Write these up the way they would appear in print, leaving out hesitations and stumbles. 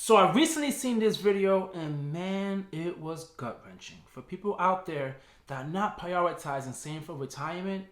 So I recently seen this video and man, it was gut-wrenching. For people out there that are not prioritizing saving for retirement,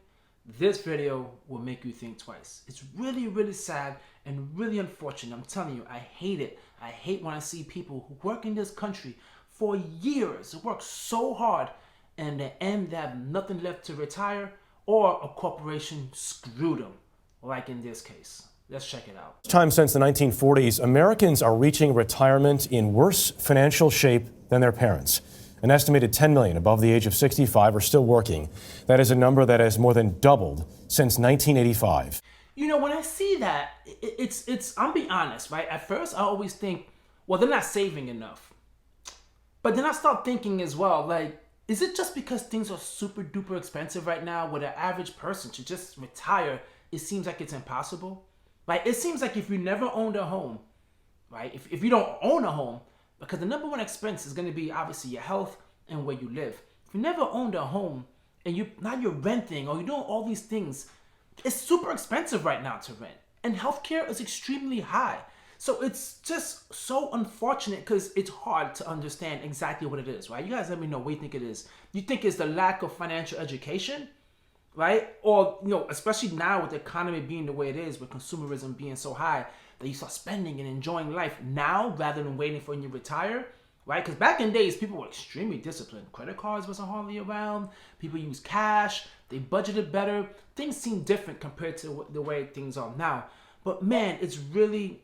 this video will make you think twice. It's really, really sad and really unfortunate. I'm telling you, I hate it. I hate when I see people who work in this country for years, work so hard, and in the end they have nothing left to retire, or a corporation screwed them, like in this case. Let's check it out. Time since the 1940s, Americans are reaching retirement in worse financial shape than their parents. An estimated 10 million above the age of 65 are still working. That is a number that has more than doubled since 1985. You know, when I see that, I'm being honest, right? At first, I always think, well, they're not saving enough. But then I start thinking as well, like, is it just because things are super duper expensive right now where the average person should just retire, it seems like it's impossible? Like, it seems like if you never owned a home, right? If you don't own a home, because the number one expense is going to be obviously your health and where you live. If you never owned a home and now you're renting or you're doing all these things, it's super expensive right now to rent. And healthcare is extremely high. So it's just so unfortunate because it's hard to understand exactly what it is, right? You guys let me know what you think it is. You think it's the lack of financial education? Right? Or, you know, especially now with the economy being the way it is, with consumerism being so high, that you start spending and enjoying life now rather than waiting for when you retire, right? Because back in days, people were extremely disciplined. Credit cards wasn't hardly around. People used cash. They budgeted better. Things seem different compared to the way things are now. But man, it's really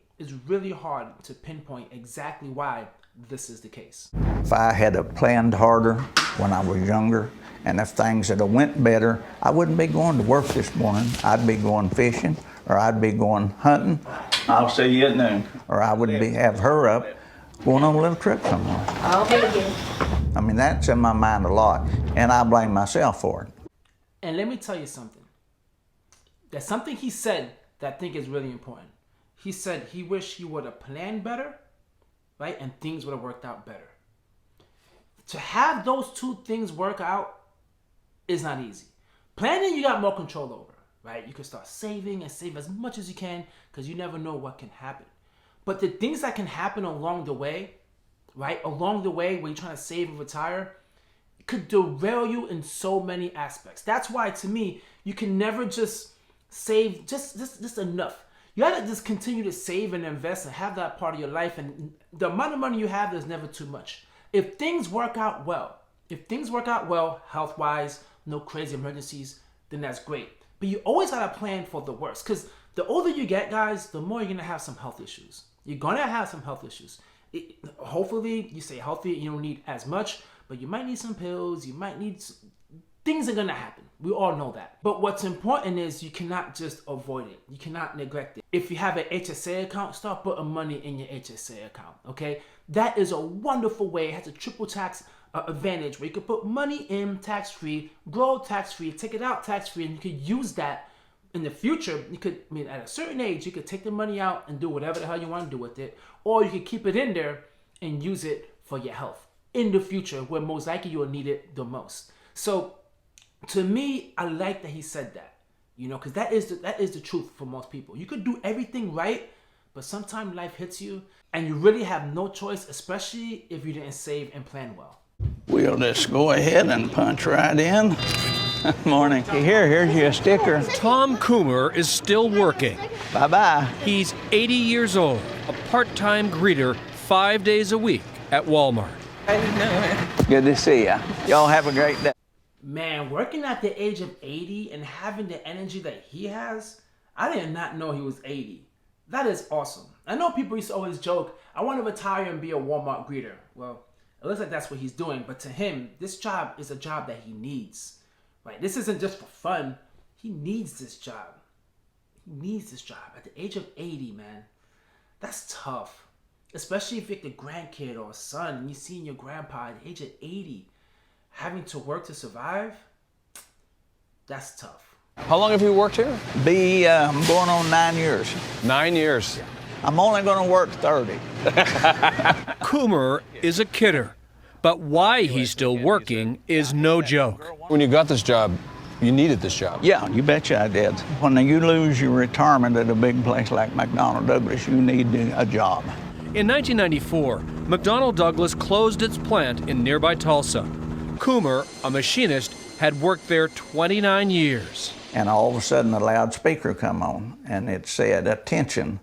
hard to pinpoint exactly why this is the case. If I had planned harder when I was younger, and if things had went better, I wouldn't be going to work this morning. I'd be going fishing, or I'd be going hunting. I'll see you at noon. Or I would have her up going on a little trip somewhere. I'll be here. I mean, that's in my mind a lot, and I blame myself for it. And let me tell you something. There's something he said that I think is really important. He said he wished he would have planned better, right? And things would have worked out better. To have those two things work out is not easy. Planning, you got more control over, right? You can start saving and save as much as you can because you never know what can happen. But the things that can happen along the way, right? Along the way when you're trying to save and retire, it could derail you in so many aspects. That's why, to me, you can never just save just enough. You gotta just continue to save and invest and have that part of your life. And the amount of money you have is never too much. If things work out well, health-wise, no crazy emergencies, then that's great. But you always gotta plan for the worst, because the older you get, guys, the more you're gonna have some health issues. You're gonna have some health issues. Hopefully, you stay healthy, you don't need as much, but you might need some pills, you might need things are gonna happen. We all know that. But what's important is you cannot just avoid it. You cannot neglect it. If you have an HSA account, start putting money in your HSA account, okay? That is a wonderful way. It has a triple tax advantage where you can put money in tax-free, grow tax-free, take it out tax-free, and you could use that in the future. You could, at a certain age, you could take the money out and do whatever the hell you want to do with it, or you could keep it in there and use it for your health in the future, where most likely you will need it the most. So, to me, I like that he said that, you know, because that is the truth for most people. You could do everything right, but sometimes life hits you, and you really have no choice, especially if you didn't save and plan well. We'll just go ahead and punch right in. Morning. Here's your sticker. Tom Coomer is still working. Bye-bye. He's 80 years old, a part-time greeter 5 days a week at Walmart. How you doing? Good to see ya. Y'all have a great day. Man, working at the age of 80 and having the energy that he has, I did not know he was 80. That is awesome. I know people used to always joke, I want to retire and be a Walmart greeter. Well, it looks like that's what he's doing, but to him, this job is a job that he needs. Right? This isn't just for fun. He needs this job. He needs this job at the age of 80, man. That's tough. Especially if you're a grandkid or a son and you're seeing your grandpa at the age of 80 having to work to survive. That's tough. How long have you worked here? I'm going on 9 years. 9 years. I'm only going to work 30. Coomer is a kidder, but why he's still working is no joke. When you got this job, you needed this job. Yeah, you betcha I did. When you lose your retirement at a big place like McDonnell Douglas, you need a job. In 1994, McDonnell Douglas closed its plant in nearby Tulsa. Coomer, a machinist, had worked there 29 years. And all of a sudden, a loudspeaker come on, and it said, "Attention,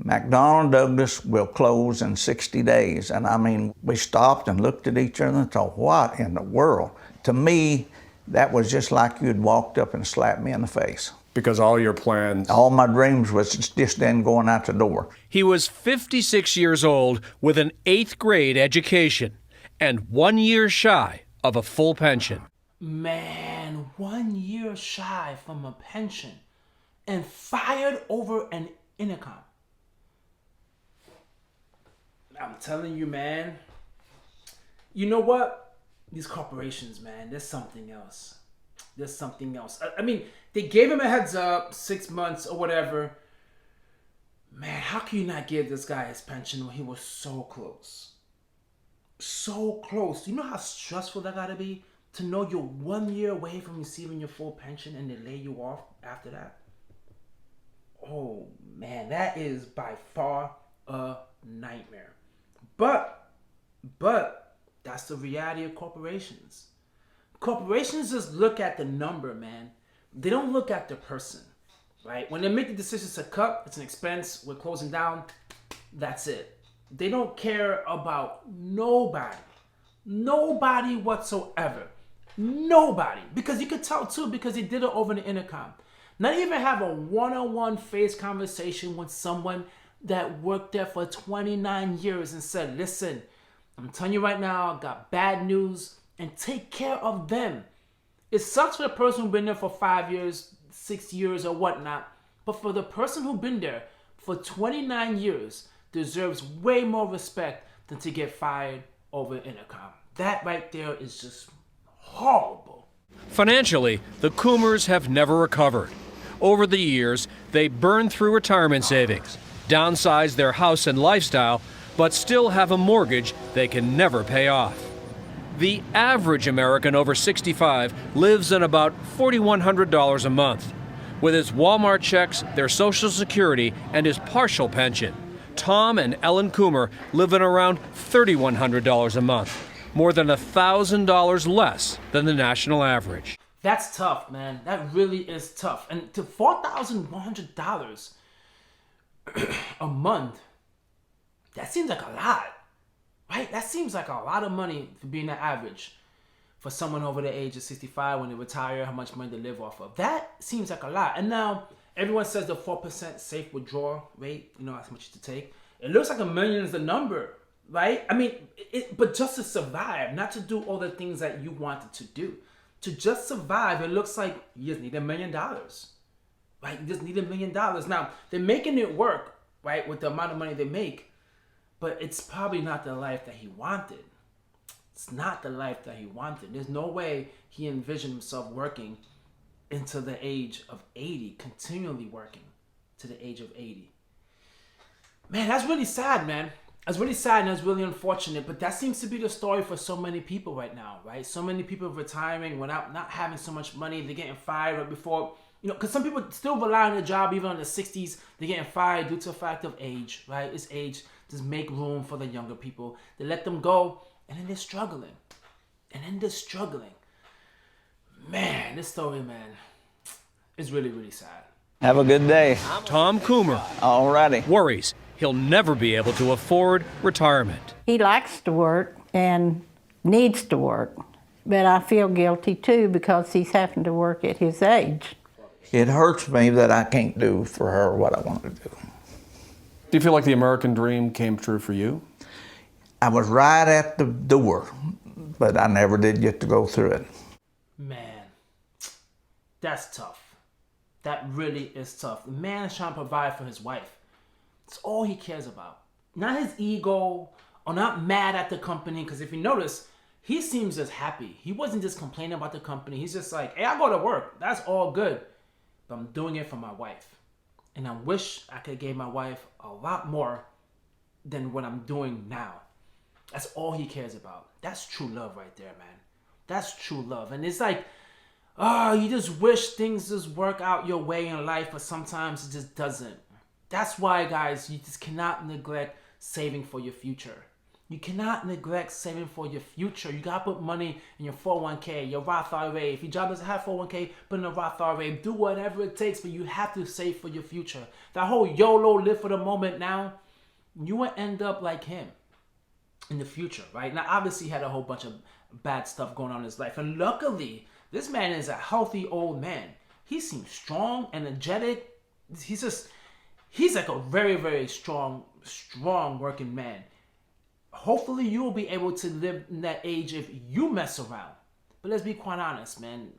McDonnell Douglas will close in 60 days." And I mean, we stopped and looked at each other and thought, what in the world? To me, that was just like you'd walked up and slapped me in the face. Because all your plans. All my dreams was just then going out the door. He was 56 years old with an 8th grade education and 1 year shy of a full pension. Man, 1 year shy from a pension and fired over an intercom. I'm telling you, man. You know what? These corporations, man, there's something else. There's something else. I mean, they gave him a heads up, 6 months or whatever. Man, how can you not give this guy his pension when he was so close? So close. You know how stressful that gotta be? To know you're 1 year away from receiving your full pension and they lay you off after that? Oh, man, that is by far a nightmare. But that's the reality of corporations. Corporations just look at the number, man. They don't look at the person, right? When they make the decisions to cut, it's an expense, we're closing down, that's it. They don't care about nobody. Nobody whatsoever. Nobody. Because you could tell too, because they did it over the intercom. Not even have a one-on-one face conversation with someone that worked there for 29 years and said, listen, I'm telling you right now, I got bad news, and take care of them. It sucks for the person who's been there for 5 years, 6 years or whatnot, but for the person who's been there for 29 years deserves way more respect than to get fired over intercom. That right there is just horrible. Financially, the Coomers have never recovered. Over the years, they burned through retirement savings, downsized their house and lifestyle, but still have a mortgage they can never pay off. The average American over 65 lives on about $4,100 a month. With his Walmart checks, their Social Security, and his partial pension, Tom and Ellen Coomer live on around $3,100 a month, more than $1,000 less than the national average. That's tough, man. That really is tough. And to $4,100 a month, that seems like a lot, right? That seems like a lot of money for being the average for someone over the age of 65 when they retire, how much money they live off of. That seems like a lot. And now everyone says the 4% safe withdrawal rate, you know how much to take. It looks like $1 million is the number, right? I mean, but just to survive, not to do all the things that you wanted to do. To just survive, it looks like you just need $1 million, right? You just need $1 million. Now, they're making it work, right, with the amount of money they make, but it's probably not the life that he wanted. It's not the life that he wanted. There's no way he envisioned himself working into the age of 80, continually working to the age of 80. Man, that's really sad, man. That's really sad and that's really unfortunate, but that seems to be the story for so many people right now, right? So many people retiring without not having so much money. They're getting fired right before, you know, because some people still rely on their job even in the 60s. They're getting fired due to the fact of age, right? It's age. Just make room for the younger people. They let them go, and then they're struggling. Man, this story, man, is really, really sad. Have a good day. Tom Coomer All righty. worries he'll never be able to afford retirement. He likes to work and needs to work, but I feel guilty too because he's having to work at his age. It hurts me that I can't do for her what I want to do. Do you feel like the American dream came true for you? I was right at the door, but I never did get to go through it. Man, that's tough. That really is tough. The man is trying to provide for his wife. It's all he cares about. Not his ego or not mad at the company, because if you notice, he seems just happy. He wasn't just complaining about the company. He's just like, hey, I go to work. That's all good. But I'm doing it for my wife. And I wish I could give my wife a lot more than what I'm doing now. That's all he cares about. That's true love right there, man. That's true love. And it's like, oh, you just wish things just work out your way in life, but sometimes it just doesn't. That's why, guys, you just cannot neglect saving for your future. You cannot neglect saving for your future. You gotta put money in your 401k, your Roth IRA. If your job doesn't have 401k, put in a Roth IRA. Do whatever it takes, but you have to save for your future. That whole YOLO, live for the moment now, you will end up like him in the future, right? Now, obviously, he had a whole bunch of bad stuff going on in his life. And luckily, this man is a healthy old man. He seems strong, energetic. He's like a very, very strong working man. Hopefully you will be able to live in that age if you mess around. But let's be quite honest, man.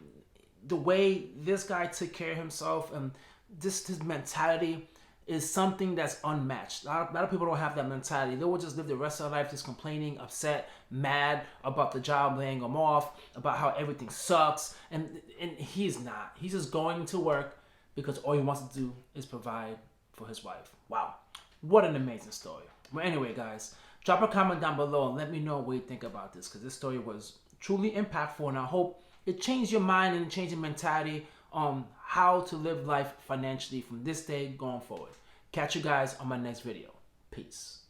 The way this guy took care of himself and just his mentality is something that's unmatched. A lot of people don't have that mentality. They will just live the rest of their life just complaining, upset, mad about the job laying them off, about how everything sucks. And he's not. He's just going to work because all he wants to do is provide for his wife. Wow. What an amazing story. Well, anyway, guys, drop a comment down below and let me know what you think about this, because this story was truly impactful, and I hope it changed your mind and changed your mentality on how to live life financially from this day going forward. Catch you guys on my next video. Peace.